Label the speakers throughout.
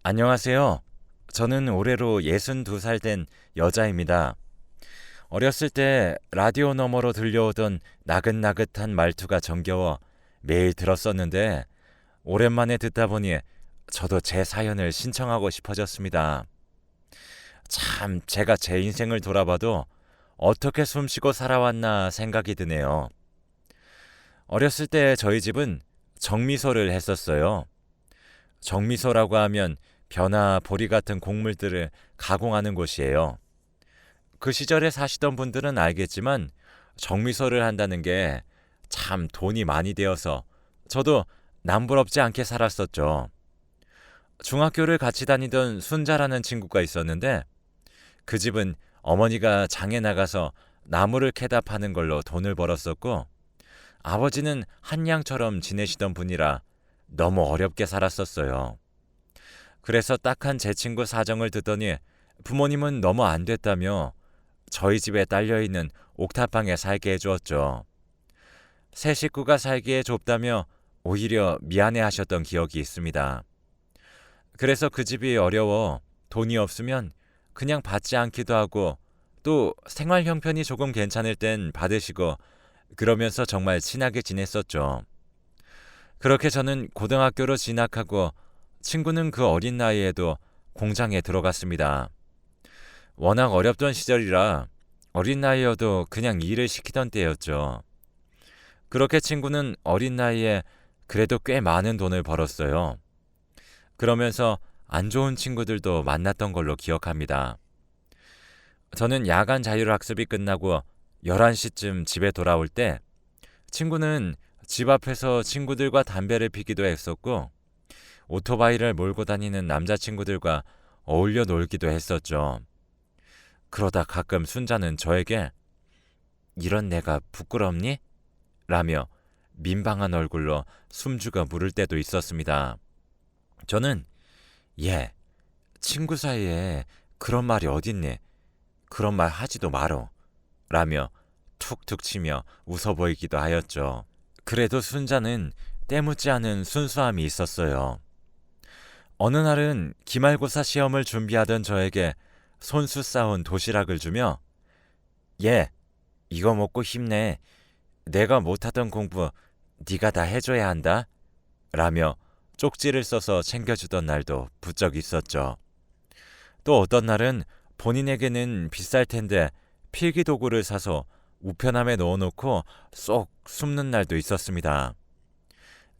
Speaker 1: 안녕하세요. 저는 올해로 62살 된 여자입니다. 어렸을 때 라디오 너머로 들려오던 나긋나긋한 말투가 정겨워 매일 들었었는데 오랜만에 듣다 보니 저도 제 사연을 신청하고 싶어졌습니다. 참, 제가 제 인생을 돌아봐도 어떻게 숨쉬고 살아왔나 생각이 드네요. 어렸을 때 저희 집은 정미소를 했었어요. 정미소라고 하면 벼나 보리 같은 곡물들을 가공하는 곳이에요. 그 시절에 사시던 분들은 알겠지만 정미소를 한다는 게 참 돈이 많이 되어서 저도 남부럽지 않게 살았었죠. 중학교를 같이 다니던 순자라는 친구가 있었는데 그 집은 어머니가 장에 나가서 나무를 캐다 파는 걸로 돈을 벌었었고 아버지는 한양처럼 지내시던 분이라 너무 어렵게 살았었어요. 그래서 딱한 제 친구 사정을 듣더니 부모님은 너무 안 됐다며 저희 집에 딸려있는 옥탑방에 살게 해주었죠. 새 식구가 살기에 좁다며 오히려 미안해 하셨던 기억이 있습니다. 그래서 그 집이 어려워 돈이 없으면 그냥 받지 않기도 하고 또 생활 형편이 조금 괜찮을 땐 받으시고 그러면서 정말 친하게 지냈었죠. 그렇게 저는 고등학교로 진학하고 친구는 그 어린 나이에도 공장에 들어갔습니다. 워낙 어렵던 시절이라 어린 나이여도 그냥 일을 시키던 때였죠. 그렇게 친구는 어린 나이에 그래도 꽤 많은 돈을 벌었어요. 그러면서 안 좋은 친구들도 만났던 걸로 기억합니다. 저는 야간 자율학습이 끝나고 11시쯤 집에 돌아올 때 친구는 집 앞에서 친구들과 담배를 피기도 했었고 오토바이를 몰고 다니는 남자친구들과 어울려 놀기도 했었죠. 그러다 가끔 순자는 저에게 이런 내가 부끄럽니? 라며 민방한 얼굴로 숨죽어 물을 때도 있었습니다. 저는 예, 친구 사이에 그런 말이 어딨니? 그런 말 하지도 말어. 라며 툭툭 치며 웃어 보이기도 하였죠. 그래도 순자는 때묻지 않은 순수함이 있었어요. 어느 날은 기말고사 시험을 준비하던 저에게 손수 싸온 도시락을 주며 예, 이거 먹고 힘내. 내가 못하던 공부 네가 다 해줘야 한다. 라며 쪽지를 써서 챙겨주던 날도 부쩍 있었죠. 또 어떤 날은 본인에게는 비쌀 텐데 필기도구를 사서 우편함에 넣어놓고 쏙 숨는 날도 있었습니다.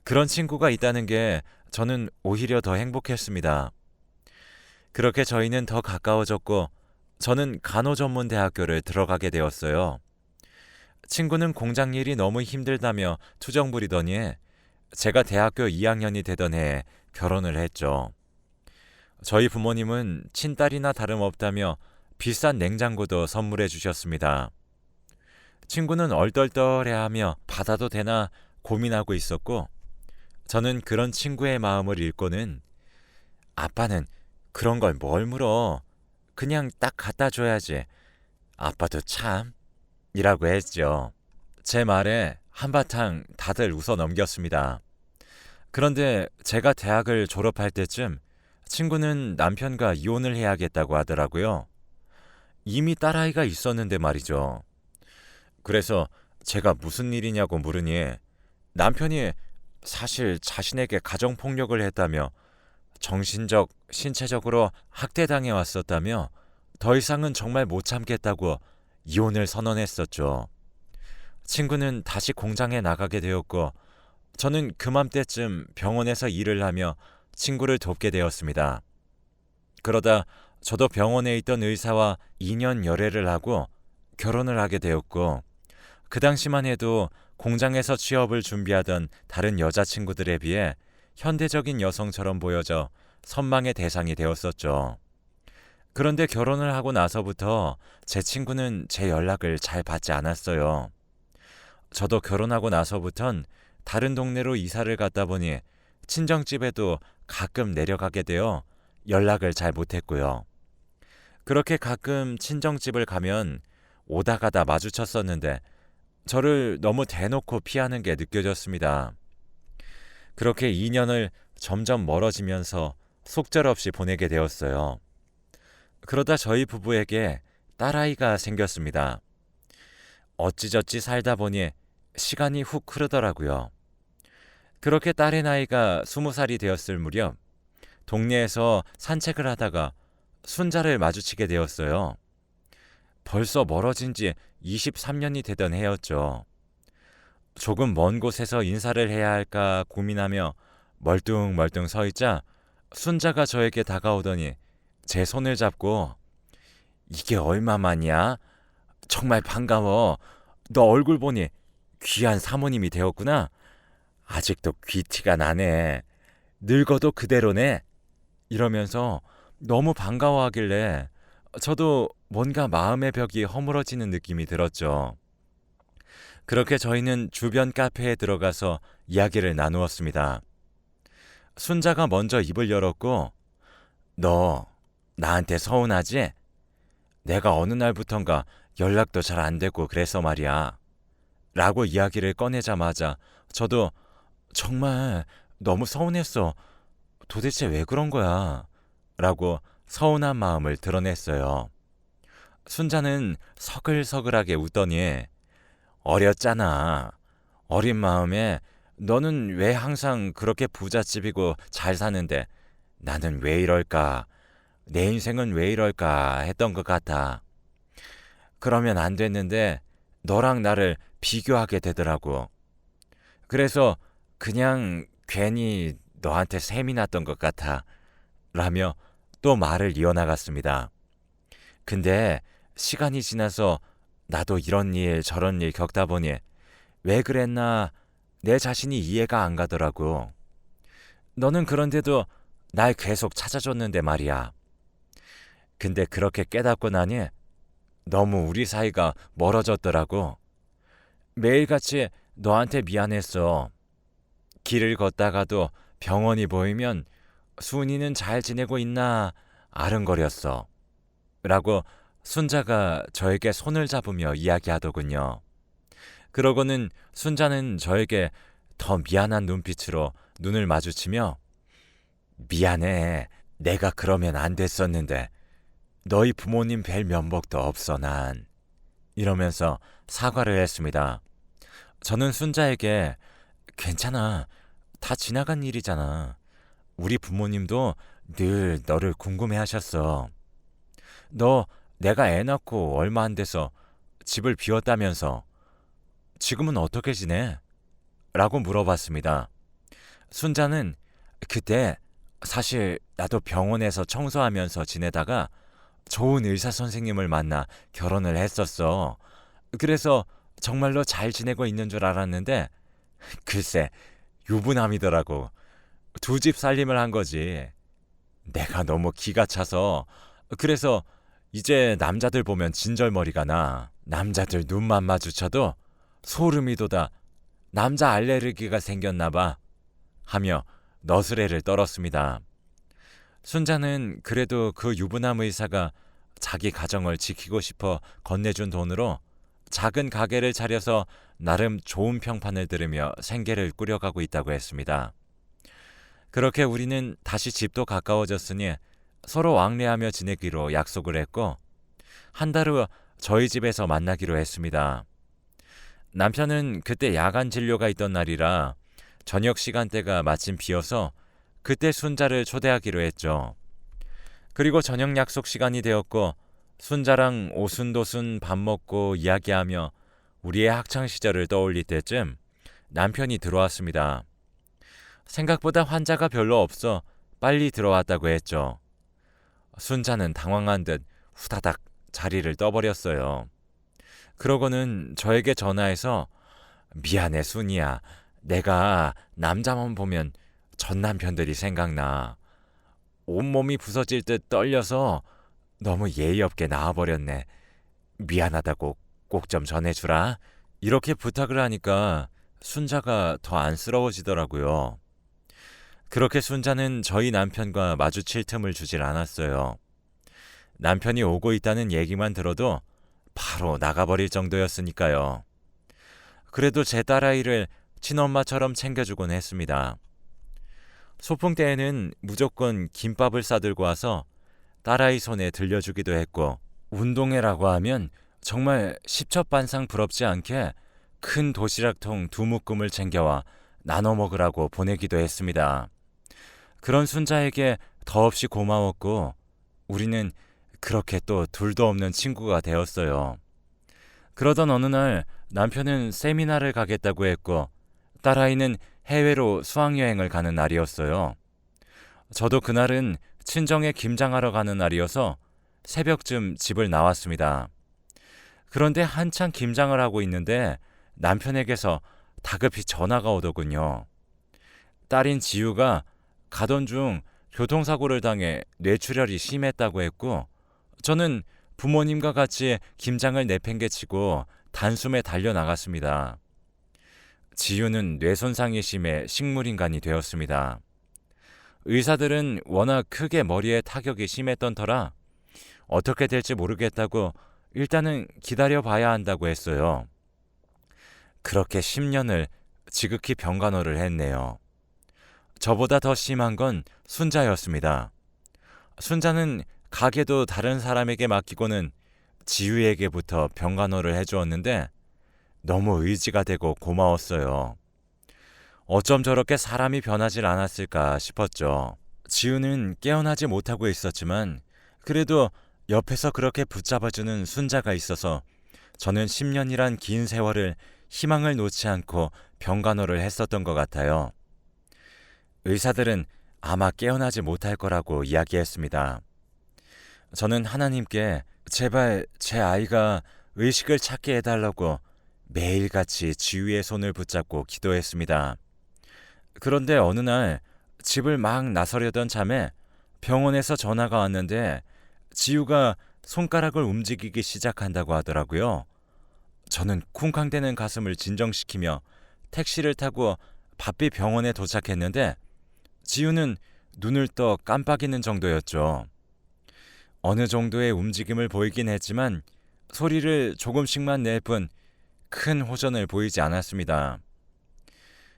Speaker 1: 그런 친구가 있다는 게 저는 오히려 더 행복했습니다. 그렇게 저희는 더 가까워졌고 저는 간호전문대학교를 들어가게 되었어요. 친구는 공장 일이 너무 힘들다며 투정 부리더니 제가 대학교 2학년이 되던 해에 결혼을 했죠. 저희 부모님은 친딸이나 다름없다며 비싼 냉장고도 선물해 주셨습니다. 친구는 얼떨떨해하며 받아도 되나 고민하고 있었고 저는 그런 친구의 마음을 읽고는 아빠는 그런 걸 뭘 물어. 그냥 딱 갖다 줘야지. 아빠도 참 이라고 했죠. 제 말에 한바탕 다들 웃어 넘겼습니다. 그런데 제가 대학을 졸업할 때쯤 친구는 남편과 이혼을 해야겠다고 하더라고요. 이미 딸아이가 있었는데 말이죠. 그래서 제가 무슨 일이냐고 물으니 남편이 사실 자신에게 가정폭력을 했다며 정신적, 신체적으로 학대당해 왔었다며 더 이상은 정말 못 참겠다고 이혼을 선언했었죠. 친구는 다시 공장에 나가게 되었고 저는 그맘때쯤 병원에서 일을 하며 친구를 돕게 되었습니다. 그러다 저도 병원에 있던 의사와 2년 열애를 하고 결혼을 하게 되었고 그 당시만 해도 공장에서 취업을 준비하던 다른 여자친구들에 비해 현대적인 여성처럼 보여져 선망의 대상이 되었었죠. 그런데 결혼을 하고 나서부터 제 친구는 제 연락을 잘 받지 않았어요. 저도 결혼하고 나서부턴 다른 동네로 이사를 갔다 보니 친정집에도 가끔 내려가게 되어 연락을 잘 못했고요. 그렇게 가끔 친정집을 가면 오다 가다 마주쳤었는데 저를 너무 대놓고 피하는 게 느껴졌습니다. 그렇게 2년을 점점 멀어지면서 속절없이 보내게 되었어요. 그러다 저희 부부에게 딸아이가 생겼습니다. 어찌저찌 살다 보니 시간이 훅 흐르더라고요. 그렇게 딸의 나이가 20살이 되었을 무렵 동네에서 산책을 하다가 순자를 마주치게 되었어요. 벌써 멀어진 지 23년이 되던 해였죠. 조금 먼 곳에서 인사를 해야 할까 고민하며 멀뚱멀뚱 서 있자 순자가 저에게 다가오더니 제 손을 잡고 이게 얼마만이야? 정말 반가워. 너 얼굴 보니 귀한 사모님이 되었구나. 아직도 귀티가 나네. 늙어도 그대로네. 이러면서 너무 반가워하길래 저도 뭔가 마음의 벽이 허물어지는 느낌이 들었죠. 그렇게 저희는 주변 카페에 들어가서 이야기를 나누었습니다. 순자가 먼저 입을 열었고 너 나한테 서운하지? 내가 어느 날부턴가 연락도 잘 안 되고 그래서 말이야. 라고 이야기를 꺼내자마자 저도 정말 너무 서운했어. 도대체 왜 그런 거야? 라고 서운한 마음을 드러냈어요. 순자는 서글서글하게 웃더니 어렸잖아. 어린 마음에 너는 왜 항상 그렇게 부잣집이고 잘 사는데 나는 왜 이럴까? 내 인생은 왜 이럴까 했던 것 같아. 그러면 안 됐는데 너랑 나를 비교하게 되더라고. 그래서 그냥 괜히 너한테 셈이 났던 것 같아. 라며 또 말을 이어나갔습니다. 근데 시간이 지나서 나도 이런 일 저런 일 겪다 보니 왜 그랬나 내 자신이 이해가 안 가더라고. 너는 그런데도 날 계속 찾아줬는데 말이야. 근데 그렇게 깨닫고 나니 너무 우리 사이가 멀어졌더라고. 매일같이 너한테 미안했어. 길을 걷다가도 병원이 보이면 순이는 잘 지내고 있나 아른거렸어. 라고 순자가 저에게 손을 잡으며 이야기하더군요. 그러고는 순자는 저에게 더 미안한 눈빛으로 눈을 마주치며 미안해. 내가 그러면 안 됐었는데 너희 부모님 뵐 면목도 없어 난. 이러면서 사과를 했습니다. 저는 순자에게 괜찮아. 다 지나간 일이잖아. 우리 부모님도 늘 너를 궁금해하셨어. 너 내가 애 낳고 얼마 안 돼서 집을 비웠다면서 지금은 어떻게 지내? 라고 물어봤습니다. 순자는 그때 사실 나도 병원에서 청소하면서 지내다가 좋은 의사 선생님을 만나 결혼을 했었어. 그래서 정말로 잘 지내고 있는 줄 알았는데 글쎄 유부남이더라고. 두 집 살림을 한 거지. 내가 너무 기가 차서 그래서 이제 남자들 보면 진절머리가 나. 남자들 눈만 마주쳐도 소름이 돋아. 남자 알레르기가 생겼나 봐. 하며 너스레를 떨었습니다. 순자는 그래도 그 유부남 의사가 자기 가정을 지키고 싶어 건네준 돈으로 작은 가게를 차려서 나름 좋은 평판을 들으며 생계를 꾸려가고 있다고 했습니다. 그렇게 우리는 다시 집도 가까워졌으니 서로 왕래하며 지내기로 약속을 했고 한 달 후 저희 집에서 만나기로 했습니다. 남편은 그때 야간 진료가 있던 날이라 저녁 시간대가 마침 비어서 그때 순자를 초대하기로 했죠. 그리고 저녁 약속 시간이 되었고 순자랑 오순도순 밥 먹고 이야기하며 우리의 학창시절을 떠올릴 때쯤 남편이 들어왔습니다. 생각보다 환자가 별로 없어 빨리 들어왔다고 했죠. 순자는 당황한 듯 후다닥 자리를 떠버렸어요. 그러고는 저에게 전화해서 미안해 순이야. 내가 남자만 보면 전 남편들이 생각나. 온몸이 부서질 듯 떨려서 너무 예의 없게 나와버렸네. 미안하다고 꼭 좀 전해주라. 이렇게 부탁을 하니까 순자가 더 안쓰러워지더라고요. 그렇게 순자는 저희 남편과 마주칠 틈을 주질 않았어요. 남편이 오고 있다는 얘기만 들어도 바로 나가버릴 정도였으니까요. 그래도 제 딸아이를 친엄마처럼 챙겨주곤 했습니다. 소풍 때에는 무조건 김밥을 싸들고 와서 딸아이 손에 들려주기도 했고, 운동회라고 하면 정말 십첩반상 부럽지 않게 큰 도시락통 2묶음을 챙겨와 나눠 먹으라고 보내기도 했습니다. 그런 순자에게 더없이 고마웠고, 우리는 그렇게 또 둘도 없는 친구가 되었어요. 그러던 어느 날 남편은 세미나를 가겠다고 했고, 딸아이는 해외로 수학여행을 가는 날이었어요. 저도 그날은 친정에 김장하러 가는 날이어서 새벽쯤 집을 나왔습니다. 그런데 한창 김장을 하고 있는데 남편에게서 다급히 전화가 오더군요. 딸인 지우가 가던 중 교통사고를 당해 뇌출혈이 심했다고 했고, 저는 부모님과 같이 김장을 내팽개치고 단숨에 달려나갔습니다. 지우는 뇌손상이 심해 식물인간이 되었습니다. 의사들은 워낙 크게 머리에 타격이 심했던 터라 어떻게 될지 모르겠다고 일단은 기다려봐야 한다고 했어요. 그렇게 10년을 지극히 병간호를 했네요. 저보다 더 심한 건 순자였습니다. 순자는 가게도 다른 사람에게 맡기고는 지우에게부터 병간호를 해주었는데 너무 의지가 되고 고마웠어요. 어쩜 저렇게 사람이 변하질 않았을까 싶었죠. 지우는 깨어나지 못하고 있었지만 그래도 옆에서 그렇게 붙잡아주는 순자가 있어서 저는 10년이란 긴 세월을 희망을 놓지 않고 병간호를 했었던 것 같아요. 의사들은 아마 깨어나지 못할 거라고 이야기했습니다. 저는 하나님께 제발 제 아이가 의식을 찾게 해달라고 매일같이 지우의 손을 붙잡고 기도했습니다. 그런데 어느 날 집을 막 나서려던 참에 병원에서 전화가 왔는데 지우가 손가락을 움직이기 시작한다고 하더라고요. 저는 쿵쾅대는 가슴을 진정시키며 택시를 타고 바삐 병원에 도착했는데 지우는 눈을 떠 깜빡이는 정도였죠. 어느 정도의 움직임을 보이긴 했지만 소리를 조금씩만 낼 뿐 큰 호전을 보이지 않았습니다.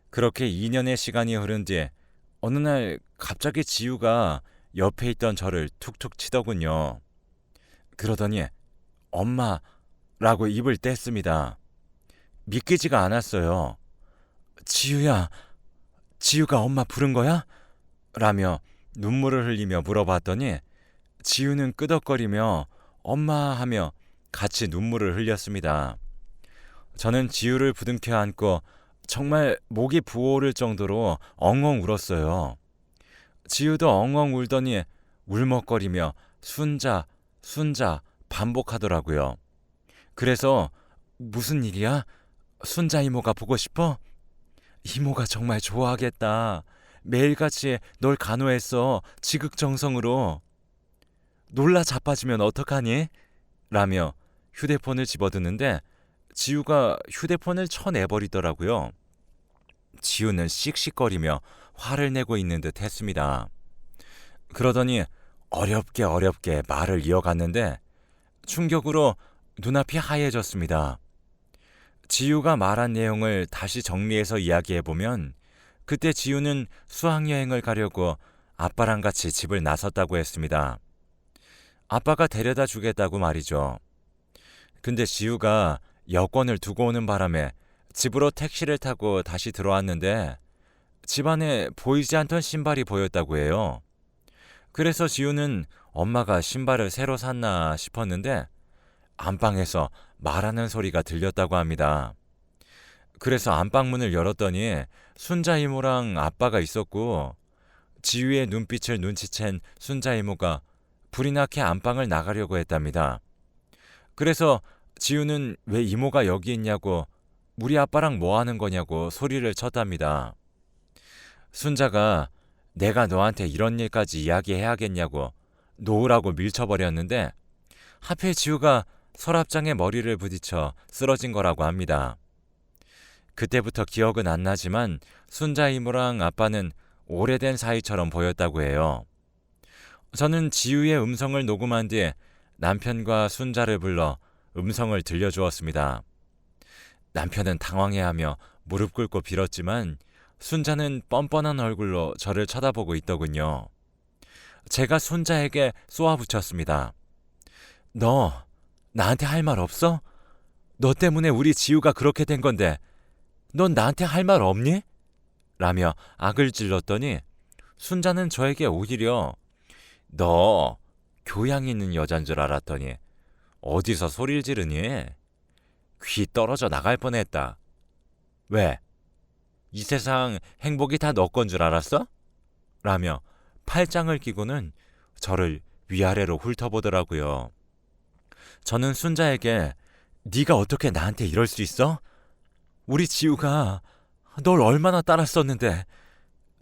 Speaker 1: 그렇게 2년의 시간이 흐른 뒤에 어느 날 갑자기 지우가 옆에 있던 저를 툭툭 치더군요. 그러더니 엄마라고 입을 뗐습니다. 믿기지가 않았어요. 지우야, 지우가 엄마 부른 거야? 라며 눈물을 흘리며 물어봤더니 지우는 끄덕거리며 엄마 하며 같이 눈물을 흘렸습니다. 저는 지우를 부둥켜 안고 정말 목이 부어오를 정도로 엉엉 울었어요. 지우도 엉엉 울더니 울먹거리며 순자, 순자 반복하더라고요. 그래서 무슨 일이야? 순자 이모가 보고 싶어? 이모가 정말 좋아하겠다. 매일같이 널 간호했어. 지극정성으로. 놀라 자빠지면 어떡하니? 라며 휴대폰을 집어드는데 지우가 휴대폰을 쳐내버리더라고요. 지우는 씩씩거리며 화를 내고 있는 듯 했습니다. 그러더니 어렵게 말을 이어갔는데 충격으로 눈앞이 하얘졌습니다. 지우가 말한 내용을 다시 정리해서 이야기해보면 그때 지우는 수학여행을 가려고 아빠랑 같이 집을 나섰다고 했습니다. 아빠가 데려다 주겠다고 말이죠. 근데 지우가 여권을 두고 오는 바람에 집으로 택시를 타고 다시 들어왔는데 집안에 보이지 않던 신발이 보였다고 해요. 그래서 지우는 엄마가 신발을 새로 샀나 싶었는데 안방에서 말하는 소리가 들렸다고 합니다. 그래서 안방문을 열었더니 순자 이모랑 아빠가 있었고 지우의 눈빛을 눈치챈 순자 이모가 불이 나게 안방을 나가려고 했답니다. 그래서 지우는 왜 이모가 여기 있냐고 우리 아빠랑 뭐 하는 거냐고 소리를 쳤답니다. 순자가 내가 너한테 이런 일까지 이야기해야겠냐고 놓으라고 밀쳐버렸는데 하필 지우가 서랍장에 머리를 부딪혀 쓰러진 거라고 합니다. 그때부터 기억은 안 나지만 순자 이모랑 아빠는 오래된 사이처럼 보였다고 해요. 저는 지우의 음성을 녹음한 뒤에 남편과 순자를 불러 음성을 들려주었습니다. 남편은 당황해하며 무릎 꿇고 빌었지만 순자는 뻔뻔한 얼굴로 저를 쳐다보고 있더군요. 제가 순자에게 쏘아붙였습니다. 너 나한테 할 말 없어? 너 때문에 우리 지우가 그렇게 된 건데 넌 나한테 할 말 없니? 라며 악을 질렀더니 순자는 저에게 오히려 너 교양 있는 여잔 줄 알았더니 어디서 소리를 지르니? 귀 떨어져 나갈 뻔했다. 왜? 이 세상 행복이 다 너 건 줄 알았어? 라며 팔짱을 끼고는 저를 위아래로 훑어보더라고요. 저는 순자에게 네가 어떻게 나한테 이럴 수 있어? 우리 지우가 널 얼마나 따랐었는데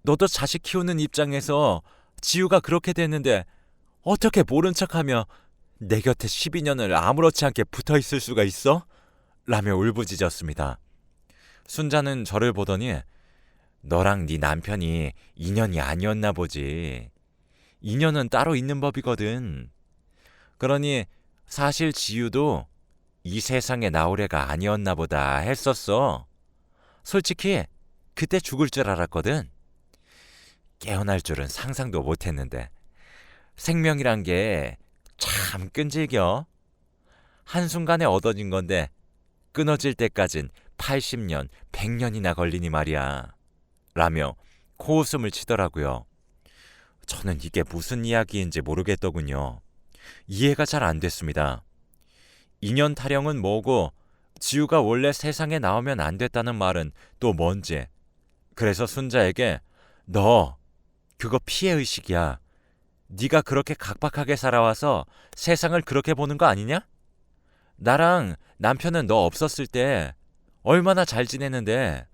Speaker 1: 너도 자식 키우는 입장에서 지우가 그렇게 됐는데 어떻게 모른 척하며 내 곁에 12년을 아무렇지 않게 붙어있을 수가 있어? 라며 울부짖었습니다. 순자는 저를 보더니 너랑 네 남편이 인연이 아니었나 보지. 인연은 따로 있는 법이거든. 그러니 사실 지우도 이 세상에 나올 애가 아니었나 보다 했었어. 솔직히 그때 죽을 줄 알았거든. 깨어날 줄은 상상도 못했는데 생명이란 게 참 끈질겨. 한순간에 얻어진 건데 끊어질 때까진 80년, 100년이나 걸리니 말이야. 라며 코웃음을 치더라고요. 저는 이게 무슨 이야기인지 모르겠더군요. 이해가 잘 안 됐습니다. 인연 타령은 뭐고 지우가 원래 세상에 나오면 안 됐다는 말은 또 뭔지. 그래서 순자에게 너 그거 피해의식이야. 네가 그렇게 각박하게 살아와서 세상을 그렇게 보는 거 아니냐? 나랑 남편은 너 없었을 때 얼마나 잘 지내는데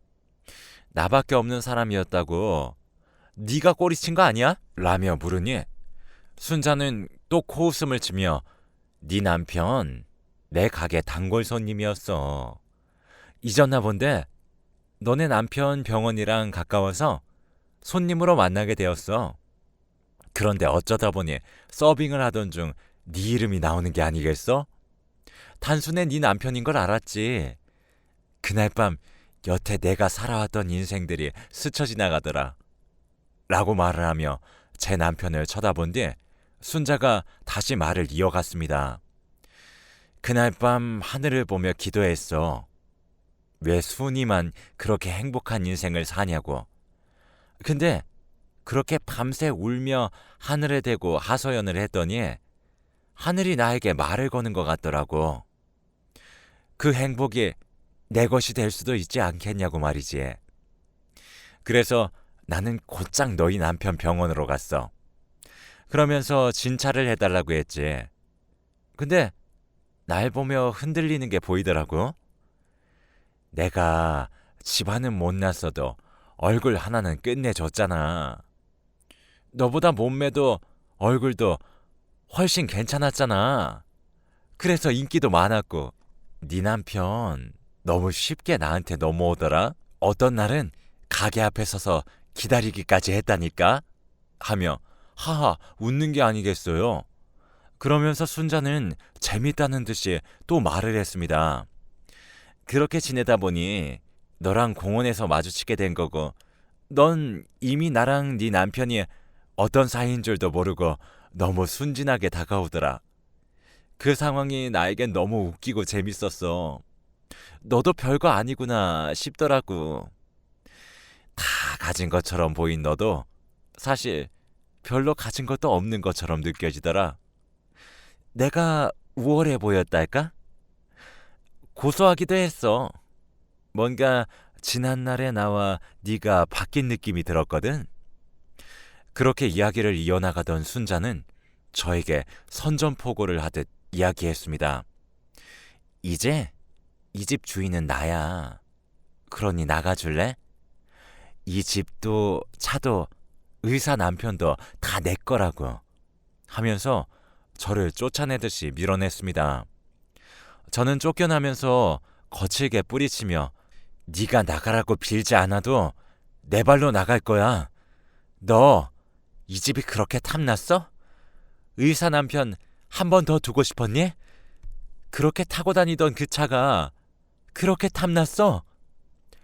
Speaker 1: 나밖에 없는 사람이었다고 네가 꼬리친 거 아니야? 라며 물으니 순자는 또 코웃음을 치며 네 남편 내 가게 단골 손님이었어. 잊었나 본데 너네 남편 병원이랑 가까워서 손님으로 만나게 되었어. 그런데 어쩌다 보니 서빙을 하던 중 네 이름이 나오는 게 아니겠어? 단순히 네 남편인 걸 알았지. 그날 밤 여태 내가 살아왔던 인생들이 스쳐 지나가더라. 라고 말을 하며 제 남편을 쳐다본 뒤 순자가 다시 말을 이어갔습니다. 그날 밤 하늘을 보며 기도했어. 왜 순이만 그렇게 행복한 인생을 사냐고. 근데 그렇게 밤새 울며 하늘에 대고 하소연을 했더니 하늘이 나에게 말을 거는 것 같더라고. 그 행복이 내 것이 될 수도 있지 않겠냐고 말이지. 그래서 나는 곧장 너희 남편 병원으로 갔어. 그러면서 진찰을 해달라고 했지. 근데 날 보며 흔들리는 게 보이더라고. 내가 집안은 못났어도 얼굴 하나는 끝내줬잖아. 너보다 몸매도 얼굴도 훨씬 괜찮았잖아. 그래서 인기도 많았고 네 남편 너무 쉽게 나한테 넘어오더라. 어떤 날은 가게 앞에 서서 기다리기까지 했다니까 하며 하하 웃는 게 아니겠어요. 그러면서 순자는 재밌다는 듯이 또 말을 했습니다. 그렇게 지내다 보니 너랑 공원에서 마주치게 된 거고 넌 이미 나랑 네 남편이 어떤 사이인 줄도 모르고 너무 순진하게 다가오더라. 그 상황이 나에겐 너무 웃기고 재밌었어. 너도 별거 아니구나 싶더라고. 다 가진 것처럼 보인 너도 사실 별로 가진 것도 없는 것처럼 느껴지더라. 내가 우월해 보였달까? 고소하기도 했어. 뭔가 지난날의 나와 네가 바뀐 느낌이 들었거든. 그렇게 이야기를 이어나가던 순자는 저에게 선전포고를 하듯 이야기했습니다. 이제 이 집 주인은 나야. 그러니 나가줄래? 이 집도 차도 의사 남편도 다 내 거라고 하면서 저를 쫓아내듯이 밀어냈습니다. 저는 쫓겨나면서 거칠게 뿌리치며 네가 나가라고 빌지 않아도 내 발로 나갈 거야. 너 이 집이 그렇게 탐났어? 의사 남편 한 번 더 두고 싶었니? 그렇게 타고 다니던 그 차가 그렇게 탐났어?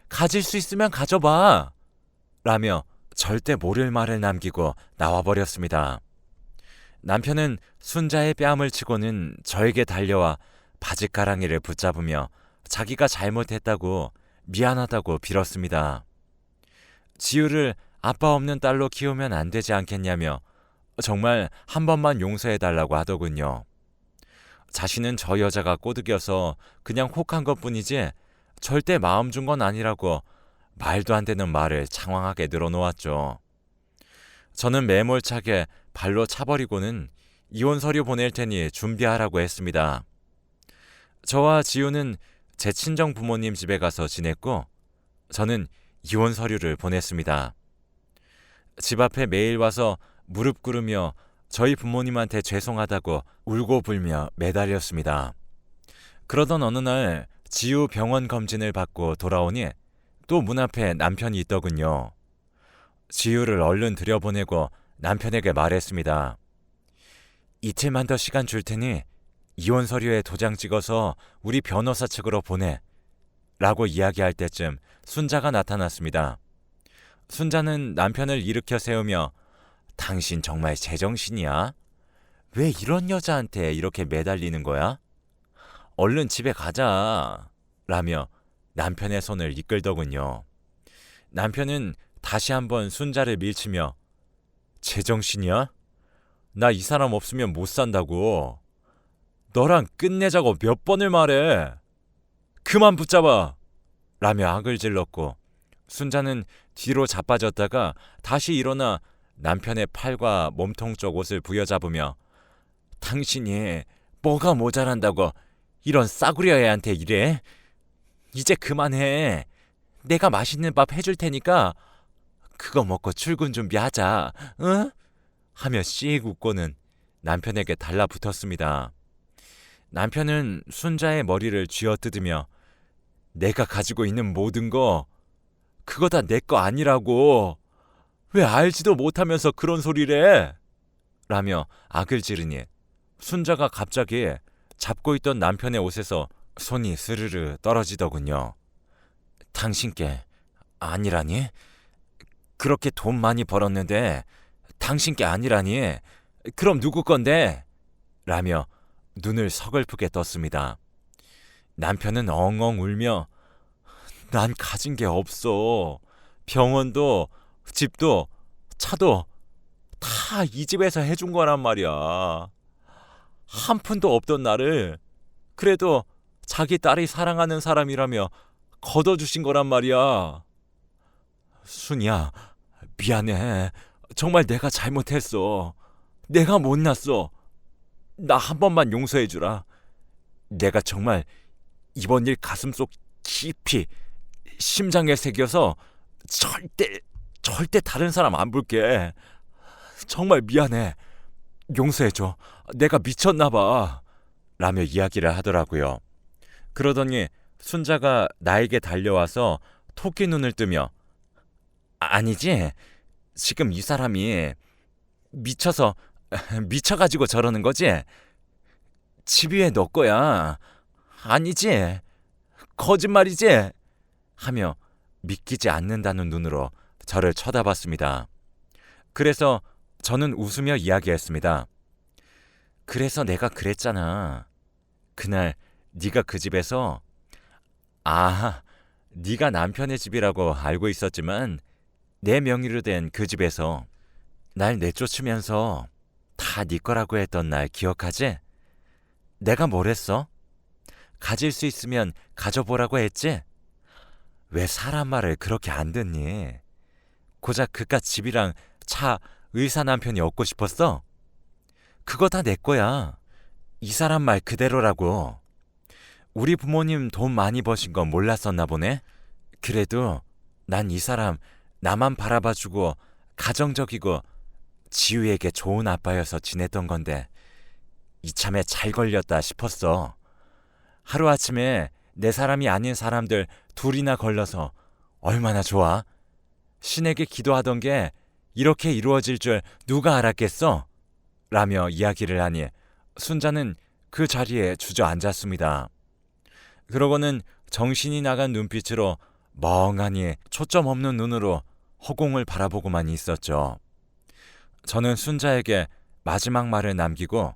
Speaker 1: 가질 수 있으면 가져봐. 라며 절대 모를 말을 남기고 나와버렸습니다. 남편은 순자의 뺨을 치고는 저에게 달려와 바짓가랑이를 붙잡으며 자기가 잘못했다고 미안하다고 빌었습니다. 지우를 아빠 없는 딸로 키우면 안 되지 않겠냐며 정말 한 번만 용서해달라고 하더군요. 자신은 저 여자가 꼬드겨서 그냥 혹한 것뿐이지 절대 마음 준 건 아니라고 말도 안 되는 말을 장황하게 늘어놓았죠. 저는 매몰차게 발로 차버리고는 이혼 서류 보낼 테니 준비하라고 했습니다. 저와 지우는 제 친정 부모님 집에 가서 지냈고 저는 이혼 서류를 보냈습니다. 집 앞에 매일 와서 무릎 꿇으며 저희 부모님한테 죄송하다고 울고 불며 매달렸습니다. 그러던 어느 날 지우 병원 검진을 받고 돌아오니 또 문 앞에 남편이 있더군요. 지우를 얼른 들여보내고 남편에게 말했습니다. 이틀만 더 시간 줄 테니 이혼 서류에 도장 찍어서 우리 변호사 측으로 보내 라고 이야기할 때쯤 순자가 나타났습니다. 순자는 남편을 일으켜 세우며 당신 정말 제정신이야? 왜 이런 여자한테 이렇게 매달리는 거야? 얼른 집에 가자 라며 남편의 손을 이끌더군요. 남편은 다시 한번 순자를 밀치며 제정신이야? 나 이 사람 없으면 못 산다고. 너랑 끝내자고 몇 번을 말해. 그만 붙잡아 라며 악을 질렀고 순자는 뒤로 자빠졌다가 다시 일어나 남편의 팔과 몸통 쪽 옷을 부여잡으며 당신이 뭐가 모자란다고 이런 싸구려 애한테 이래? 이제 그만해. 내가 맛있는 밥 해줄 테니까 그거 먹고 출근 준비하자. 응? 하며 씩 웃고는 남편에게 달라붙었습니다. 남편은 순자의 머리를 쥐어뜯으며 내가 가지고 있는 모든 거 그거 다 내 거 아니라고. 왜 알지도 못하면서 그런 소리를 해? 라며 악을 지르니 순자가 갑자기 잡고 있던 남편의 옷에서 손이 스르르 떨어지더군요. 당신께 아니라니? 그렇게 돈 많이 벌었는데 당신께 아니라니? 그럼 누구 건데? 라며 눈을 서글프게 떴습니다. 남편은 엉엉 울며 난 가진 게 없어. 병원도 집도 차도 다 이 집에서 해준 거란 말이야. 한 푼도 없던 나를 그래도 자기 딸이 사랑하는 사람이라며 걷어주신 거란 말이야. 순이야, 미안해. 정말 내가 잘못했어. 내가 못났어. 나 한 번만 용서해주라. 내가 정말 이번 일 가슴속 깊이 심장에 새겨서 절대 다른 사람 안 볼게. 정말 미안해. 용서해줘. 내가 미쳤나 봐. 라며 이야기를 하더라고요. 그러더니 순자가 나에게 달려와서 토끼 눈을 뜨며 아니지? 지금 이 사람이 미쳐가지고 저러는 거지? 집 위에 너 거야. 아니지? 거짓말이지? 하며 믿기지 않는다는 눈으로 저를 쳐다봤습니다. 그래서 저는 웃으며 이야기했습니다. 그래서 내가 그랬잖아. 그날 네가 그 집에서 네가 남편의 집이라고 알고 있었지만 내 명의로 된 그 집에서 날 내쫓으면서 다 네 거라고 했던 날 기억하지? 내가 뭘 했어? 가질 수 있으면 가져보라고 했지? 왜 사람 말을 그렇게 안 듣니? 고작 그깟 집이랑 차, 의사 남편이 얻고 싶었어? 그거 다 내 거야. 이 사람 말 그대로라고. 우리 부모님 돈 많이 버신 건 몰랐었나 보네? 그래도 난 이 사람 나만 바라봐주고 가정적이고 지우에게 좋은 아빠여서 지냈던 건데 이참에 잘 걸렸다 싶었어. 하루아침에 내 사람이 아닌 사람들 둘이나 걸러서 얼마나 좋아? 신에게 기도하던 게 이렇게 이루어질 줄 누가 알았겠어? 라며 이야기를 하니 순자는 그 자리에 주저앉았습니다. 그러고는 정신이 나간 눈빛으로 멍하니 초점 없는 눈으로 허공을 바라보고만 있었죠. 저는 순자에게 마지막 말을 남기고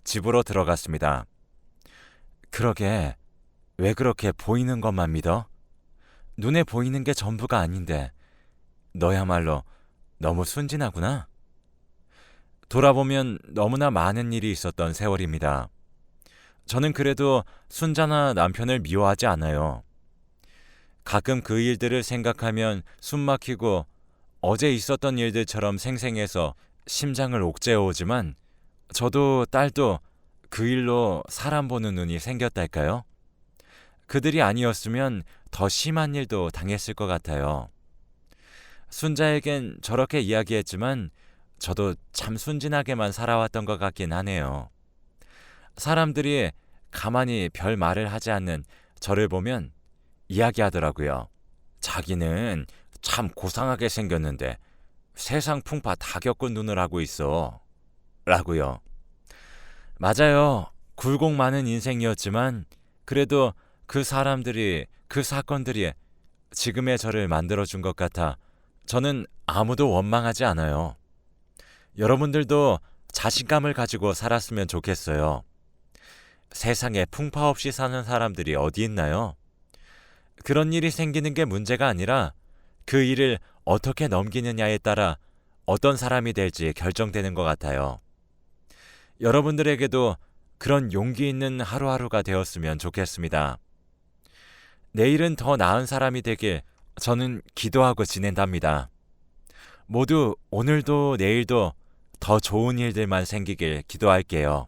Speaker 1: 집으로 들어갔습니다. 그러게, 왜 그렇게 보이는 것만 믿어? 눈에 보이는 게 전부가 아닌데 너야말로 너무 순진하구나. 돌아보면 너무나 많은 일이 있었던 세월입니다. 저는 그래도 순자나 남편을 미워하지 않아요. 가끔 그 일들을 생각하면 숨 막히고 어제 있었던 일들처럼 생생해서 심장을 옥죄어오지만 저도 딸도 그 일로 사람 보는 눈이 생겼달까요? 그들이 아니었으면 더 심한 일도 당했을 것 같아요. 순자에겐 저렇게 이야기했지만 저도 참 순진하게만 살아왔던 것 같긴 하네요. 사람들이 가만히 별 말을 하지 않는 저를 보면 이야기하더라고요. 자기는 참 고상하게 생겼는데 세상 풍파 다 겪은 눈을 하고 있어. 라고요. 맞아요. 굴곡 많은 인생이었지만 그래도 그 사람들이, 그 사건들이 지금의 저를 만들어준 것 같아 저는 아무도 원망하지 않아요. 여러분들도 자신감을 가지고 살았으면 좋겠어요. 세상에 풍파 없이 사는 사람들이 어디 있나요? 그런 일이 생기는 게 문제가 아니라 그 일을 어떻게 넘기느냐에 따라 어떤 사람이 될지 결정되는 것 같아요. 여러분들에게도 그런 용기 있는 하루하루가 되었으면 좋겠습니다. 내일은 더 나은 사람이 되길 저는 기도하고 지낸답니다. 모두 오늘도 내일도 더 좋은 일들만 생기길 기도할게요.